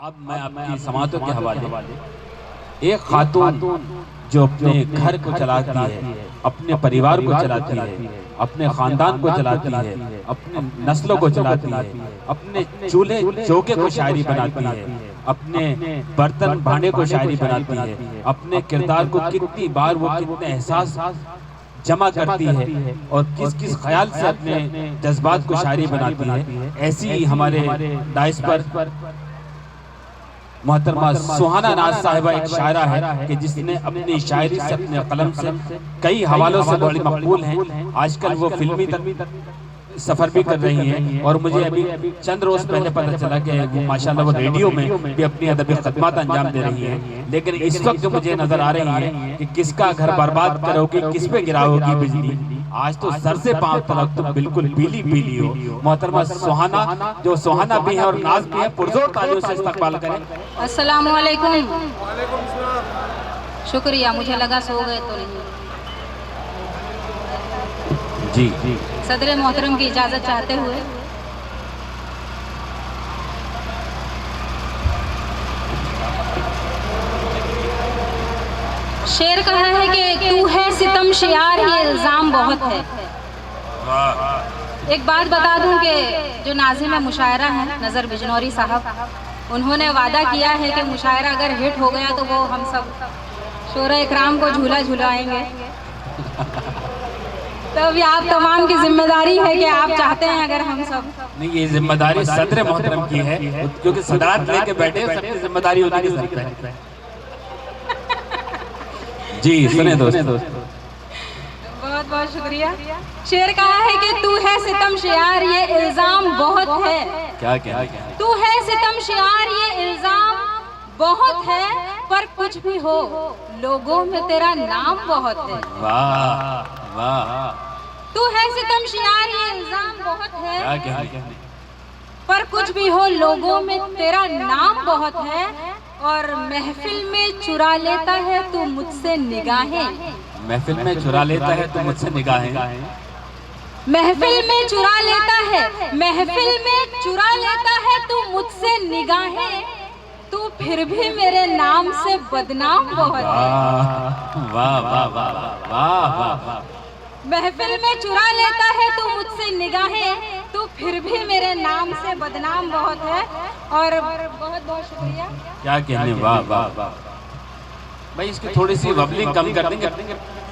अब मैं आपकी समातों के हवाले एक खातून जो अपने घर को चलाती है, अपने परिवार को चलाती है, अपने खानदान को चलाती है, अपने नस्लों को चलाती है, अपने चूल्हे चौके को शायरी बनाती है, अपने बर्तन भांडे को शायरी बनाती है, अपने किरदार को कितनी बार वो कितने एहसास जमा करती है और किस किस ख्याल से अपने जज्बात को शायरी बनाती है। ऐसी ही हमारे दाइस पर मोहतरमा सुहाना नाज साहिबा एक शायरा है कि जिसने अपनी शायरी से अपने कलम से कई हवालों से बड़ी मकबूल हैं। आजकल वो फिल्मी सफर भी कर रही हैं और मुझे अभी चंद रोज पहले पता चला कि वो माशाल्लाह वो रेडियो में भी अपनी अदबी खदमात अंजाम दे रही हैं। लेकिन इस वक्त जो मुझे नजर आ रही है कि किसका घर बर्बाद करोगी, किस पे गिराओगी बिजली, आज तो सर से पांव तक तुम बिल्कुल पीली पीली हो। मोहतरमा सुहाना जो सुहाना भी है और नाज भी है, पुरजोर तालियों से इस्तकबाल करें। अस्सलाम वालेकुम। शुक्रिया, मुझे लगा सो गए तो नहीं। जी जी सदर मोहतरम की इजाजत चाहते हुए शेर कहा है कि तू है सितम शियार, ये इल्जाम बहुत है। एक बात बता दूं कि जो नाज़िम मुशायरा है नज़र बिजनौरी साहब, उन्होंने वादा किया है कि मुशायरा अगर हिट हो गया तो वो हम सब शोरा इकराम को झूला झुलाएंगे। तो अभी आप तमाम की जिम्मेदारी है कि आप चाहते हैं अगर हम सब नहीं, ये जिम्मेदारी सदर मोहतरम की है क्योंकि सदारत लेके बैठे, सबकी जिम्मेदारी उन्हीं के सर पे है। जी सुने दोस्त। बहुत बहुत शुक्रिया। शेर कहा है कि तू है सितम शियार, ये इल्जाम बहुत है। क्या क्या तू है सितम शियार, ये इल्जाम बहुत है, पर कुछ भी हो लोगों में तेरा नाम बहुत है। वाह वाह। तू है सितम शियार, ये इल्जाम बहुत है, क्या क्या पर कुछ भी हो लोगों में तेरा नाम बहुत है। और महफिल में चुरा लेता है तू मुझसे निगाहें। महफिल में चुरा लेता है तू मुझसे निगाहें। महफिल में चुरा लेता है, महफिल में चुरा लेता है तू मुझसे निगाहें, तू फिर भी मेरे नाम से बदनाम बहुत है। वाह वाह वाह वाह वाह। महफिल में चुरा लेता है तू मुझसे निगाहें, तू फिर भी मेरे नाम से बदनाम बहुत है। और बहुत बहुत शुक्रिया। क्या कहने, वाह वाह वाह भाई। इसकी थोड़ी सी वबलिंग कम कर देंगे,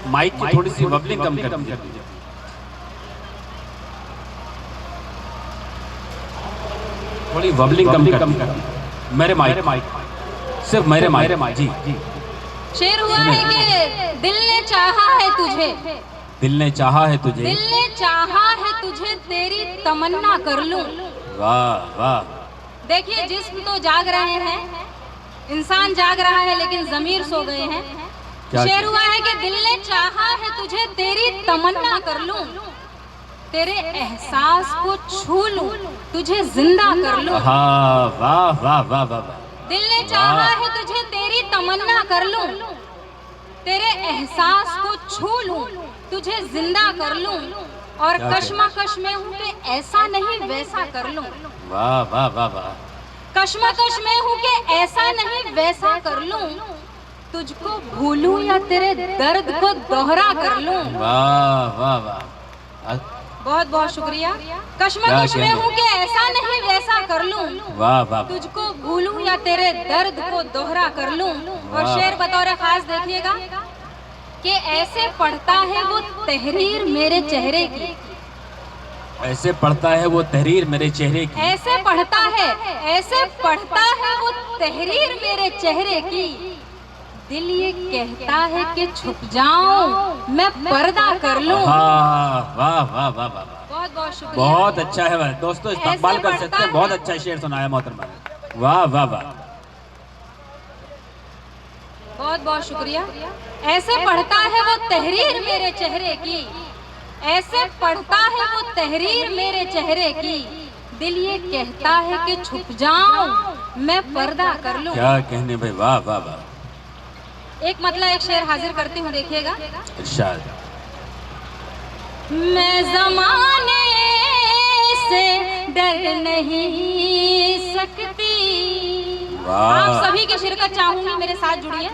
माइक की थोड़ी सी वबलिंग कम कर देंगे। थोड़ी वबलिंग कम कर मेरे माइक, सिर्फ मेरे माइक। जी जी। शेर हुआ है कि दिल ने चाहा है तुझे, दिल ने चाहा है तुझे, दिल ने चाहा है तुझे, तेरी तमन्ना कर लूं। वाह वाह। देखिए जिस्म तो जाग रहे हैं, इंसान जाग रहा है लेकिन ज़मीर सो गए हैं। शेर हुआ है कि दिल ने चाहा है तुझे, तेरी तमन्ना कर लूं, तेरे एहसास को छू लूं, तुझे जिंदा कर लूं। हाँ वाह वाह वाह वाह। दिल ने चाहा है तुझे, तेरी तमन्ना कर लूं, तेरे एहसास को छू लूं, तुझे जिंदा कर लूं। और कश्मकश में हूँ कि ऐसा नहीं वैसा कर लूं। वाह वाह वाह वाह। कश्मकश में हूँ कि ऐसा नहीं वैसा कर लूं, तुझको भूलूं या तेरे दर्द को दोहरा कर लूं। वाह वाह वाह। बहुत बहुत शुक्रिया। कश्मकश में हूँ कि ऐसा नहीं वैसा कर लूं, वाह वाह। तुझको भूलूं या तेरे दर्द को दोहरा कर लूं। और शेर बतौर खास देखिएगा कि ऐसे पढ़ता है वो तहरीर मेरे चेहरे की, ऐसे पढ़ता है वो तहरीर मेरे चेहरे की, ऐसे पढ़ता है, ऐसे पढ़ता है वो तहरीर मेरे चेहरे की। दिल ये कहता है कि छुप जाऊं मैं पर्दा कर लूं। वाह वाह वाह वाह वाह। बहुत बहुत शुक्रिया। बहुत अच्छा है दोस्तों, इस्तकबाल कर सकते हैं। बहुत अच्छा शेर सुनाया मोहतरमा, वाह वाह वाह। बहुत बहुत शुक्रिया। ऐसे पढ़ता है वो तहरीर मेरे चेहरे की, ऐसे पढ़ता है वो तहरीर मेरे चेहरे की। दिल ये कहता है कि छुप जाऊं मैं पर्दा कर लूं। क्या कहने भाई, वाह वाह वाह। एक मतलब एक शेर हाजिर करती हूँ, देखिएगा। इरशाद। मैं ज़माने से डर नहीं सकती, आप सभी की शिरकत चाहूंगी, मेरे साथ जुड़िए।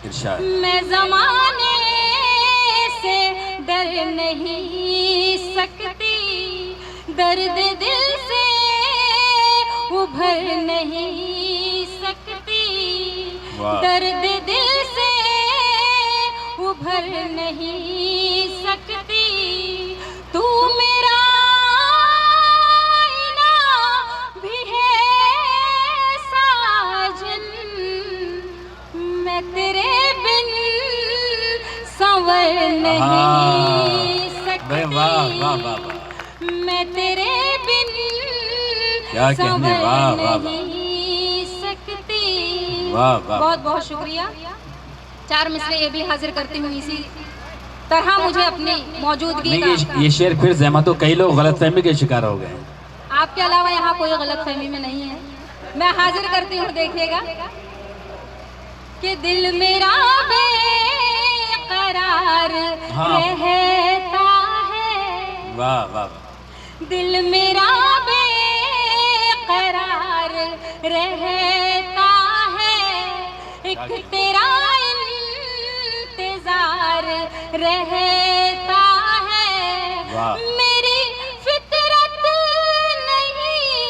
इरशाद। मैं ज़माने से डर नहीं सकती, दर्द दिल से उभर नहीं सकती, दर्द दिल से उभर नहीं सकती। तू मेरा आईना भी है साजन, मैं तेरे बिन संवर नहीं सकती। वाह वाह वाह, मैं तेरे बिन क्या कहने, वाह वाह नहीं सकती। वाह वाह। बहुत बहुत शुक्रिया। 4 मिसरे ये भी हाजिर करती हूँ इसी तरह मुझे अपनी मौजूदगी का। ये शेर फिर ज़हमा तो कई लोग गलतफहमी के शिकार हो गए। आपके अलावा यहाँ कोई गलतफहमी में नहीं है। मैं हाजिर करती हूँ, देखिएगा कि दिल मेरा बेकरार रहता है। वाह वाह। दिल मेरा बेकरार रहता है, एक तेरा इंतजार रहता है। मेरी फितरत नहीं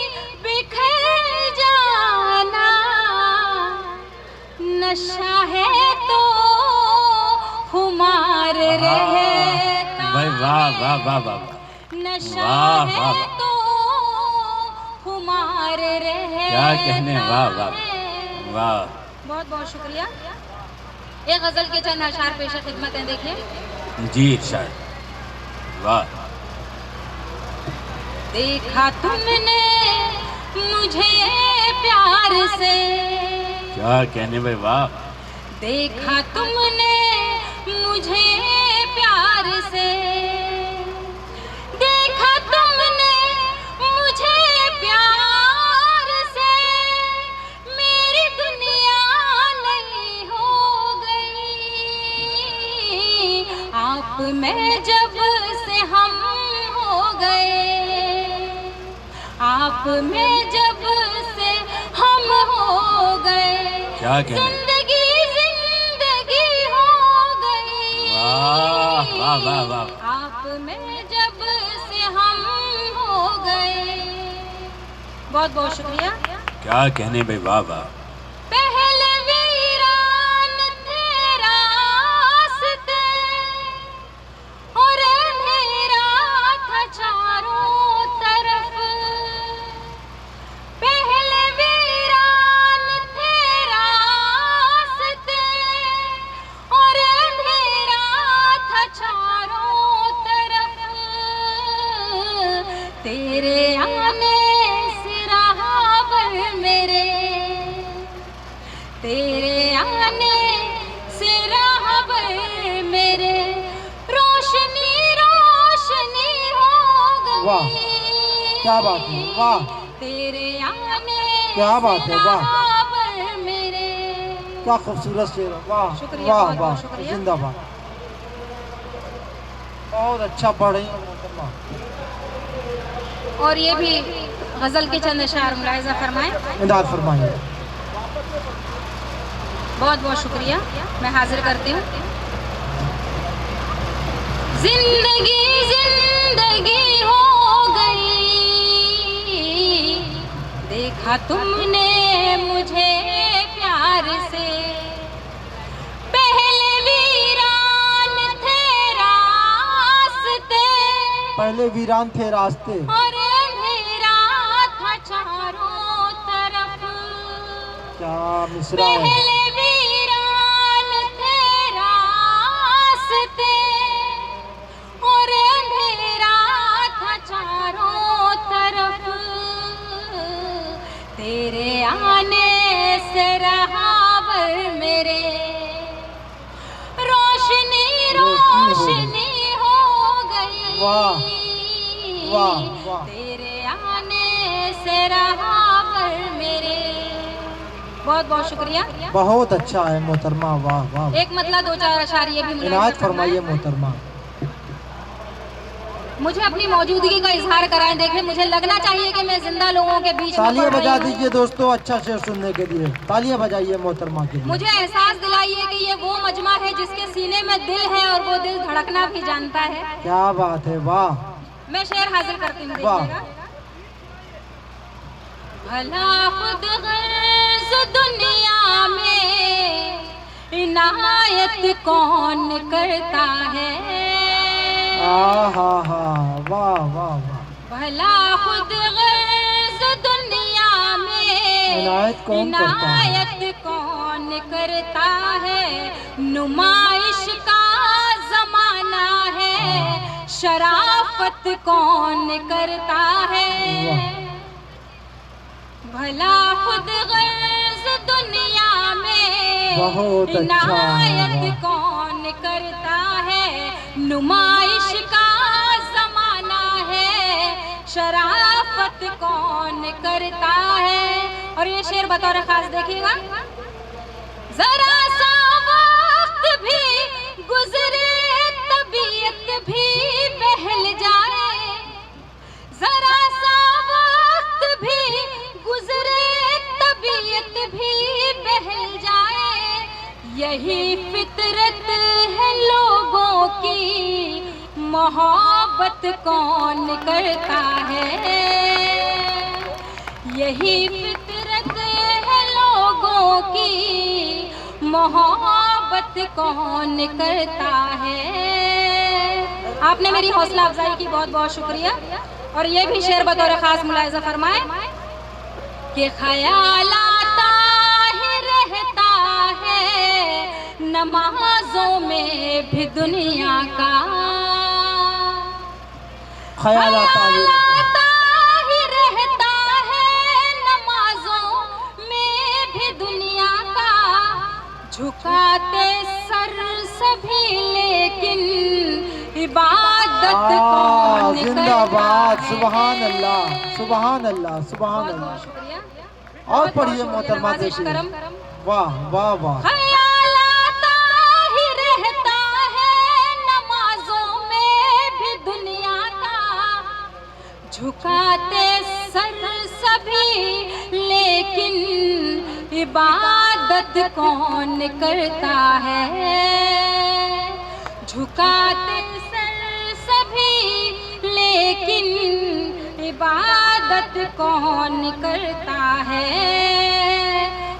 बिखर जाना, नशा है तो खुमार रहता है। वाह वाह वाह वाह। नशा है तो खुमार रहता। क्या कहने, वाह वाह वाह। बहुत बहुत शुक्रिया। एक गजल के चंद अशार पेश खिदमत हैं, देखिए जी इरशाद। वाह। देखा तुमने मुझे प्यार से, क्या कहने भाई, वाह। देखा तुमने मुझे प्यार से, देखा तुमने मुझे प्यार से, मेरी दुनिया नई हो गई। आप में जब से हम हो गए, आप में जब से हम हो गए, क्या कहने, जिंदगी हो गई। वाह वाह वाह वाह। आप में जब से हम हो गए। बहुत बहुत शुक्रिया। क्या कहने भाई, वाह वाह। पहले वीरान थे रास्ते और अंधेरा था चारों तरफ। पहले वीरान थे रास्ते और अंधेरा था चारों तरफ। तेरे आने से राहबर मेरे, तेरे आने से राहबर मेरे, रोशनी रोशनी हो गई। वाह, क्या बात है, वाह। तेरे आने क्या बात है, वाह। राहबर मेरे। क्या खूबसूरत शेर है, वाह शुक्रिया, वाह बहुत वाह। बहुत शुक्रिया। जिंदाबाद। बहुत अच्छा पढ़ रही हैं। और ये भी गजल के चंद अशार मुलाहिजा फरमाएं। इनायत फरमाइए। बहुत बहुत शुक्रिया। मैं हाजिर करती हूँ। जिंदगी जिंदगी हो गई, देखा तुमने मुझे प्यार से। पहले वीरान थे रास्ते, पहले वीरान थे रास्ते और अंधेरा था चारों तरफ। क्या मिसरा है। पहले वीरान थे रास्ते और अंधेरा था चारों तरफ। तेरे आने से राहबर मेरे, रोशनी रोशनी हो गई। वाह वाह वाह। तेरे आने से राहबर मेरे। बहुत बहुत शुक्रिया। बहुत अच्छा है मोहतरमा, वाह वाह। एक मतलब 2-4 अशार ये भी इनायत फरमाइए मोहतरमा। मुझे अपनी मौजूदगी का इजहार कराएं। देखें, मुझे लगना चाहिए कि मैं जिंदा लोगों के बीच में तालियां पढ़ रही बजा हूं। दीजिए दोस्तों अच्छा शेर सुनने के लिए। तालियां बजाइए मोहतरमा के लिए। मुझे एहसास दिलाइए कि ये वो मजमा है जिसके सीने में दिल है और वो दिल धड़कना भी जानता है। क्या बात है, वाह। मैं शेर हाजिर करती हूँ, वाह। देखिएगा। भला खुद गर्ज दुनिया में इनायत कौन करता है। हा, वाह वाह वाह। भला खुद गर्ज दुनिया में इनायत कौन करता है। नुमाइश का जमाना है, शराफत कौन करता है। भला खुद गर्ज दुनिया में बहुत अच्छा, इनायत कौन करता है। नुमाइश का जमाना है, शराफत कौन करता है। और ये शेर बतौर खास देखिएगा। जरा सा वक्त भी गुजरे, तबीयत भी बहल जाए। जरा सा वक्त भी गुजरे, तबीयत भी बहल जाए। यही फितरत है लोगों की, मोहब्बत कौन करता है। यही फितरत है लोगों की, मोहब्बत कौन करता है। आपने मेरी हौसला अफजाई की बहुत बहुत शुक्रिया। और ये भी शेर बतौर खास मुलाहिजा फरमाए कि ख्याल आता ही रहता है नमाजों में भी दुनिया का। ख्याल आता ही रहता है नमाजों में भी दुनिया का। झुकाते सर सभी लेकिन इबादत कौन जिंदाबाद। करता है। सुबहान अल्लाह, सुबहान अल्लाह, सुबहान बहुत अल्लाह। बहुत शुक्रिया। और बहुत पढ़िए बहुत मोहतरमा शुक्रिया, देखिए। करम। वाह वाह वाह। ख्याल आता ही रहता है नमाजों में भी दुनिया का। झुकाते सर सभी लेकिन इबादत कौन करता है। झुकाते सर सभी लेकिन इबादत कौन करता है।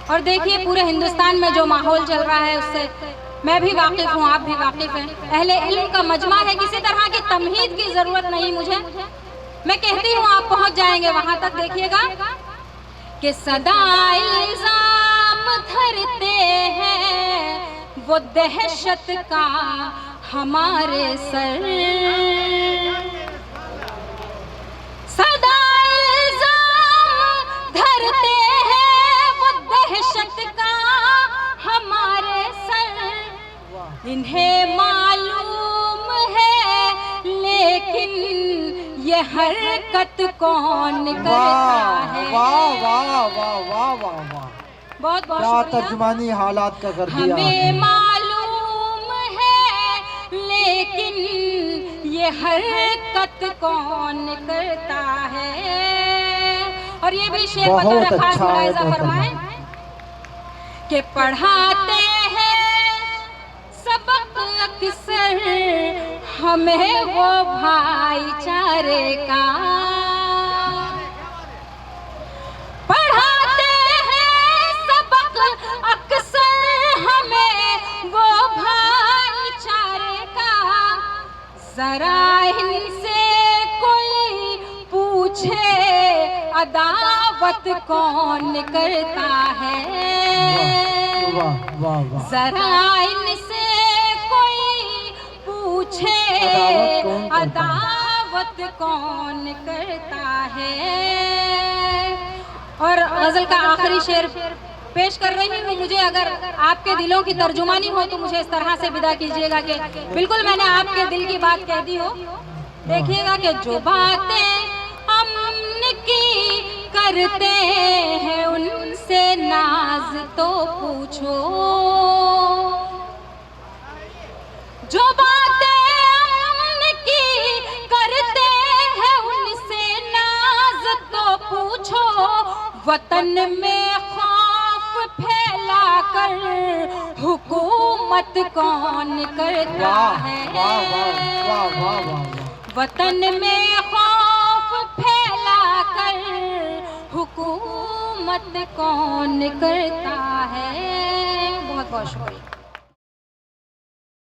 और देखिए, पूरे हिंदुस्तान में जो माहौल चल रहा है उससे मैं भी वाकिफ हूँ, आप भी वाकिफ हैं। अहले इल्म का मजमा है, किसी तरह की तमहीद की जरूरत नहीं मुझे। मैं कहती हूँ आप पहुँच जाएंगे वहां तक। देखिएगा कि सदा इल्जाम धरते हैं वो दहशत का हमारे सर। सदा इल्जाम धरते हैं वो दहशत का हमारे सर। इन्हें मालूम है लेकिन ये हरकत कौन करता है। वाह वाह वाह वाह वाह वाह। बहुत बहुत क्या शुक्रिया। तर्जुमानी हालात का कर दिया हमें आपने। मालूम है लेकिन ये हरकत कौन करता है। और ये भी शेर बहुत बतौर खास अच्छा है मुलाहिजा मोहतरमा। फरमाएं कि पढ़ाते हैं सबक अक्सर हमें वो भाईचारे का। पढ़ाते हैं सबक अक्सर हमें वो भाईचारे का। जरा इनसे कोई पूछे अदावत कौन करता है। वाह वाह वाह। जरा इनसे कोई पूछे अदावत कौन करता है। और गजल का आखिरी शेर पेश कर रही हूँ। मुझे अगर आपके दिलों की तर्जुमानी हो तो मुझे इस तरह से विदा कीजिएगा कि बिल्कुल मैंने आपके दिल की बात कह दी हो। देखिएगा कि जो बातें अमन की करते हैं उनसे नाज तो पूछो। जो बातें अमन की करते वतन में खौफ फैला कर हुकूमत कौन करता है। वतन में खौफ फैला कर हुकूमत कौन करता है। बहुत बहुत शुक्रिया।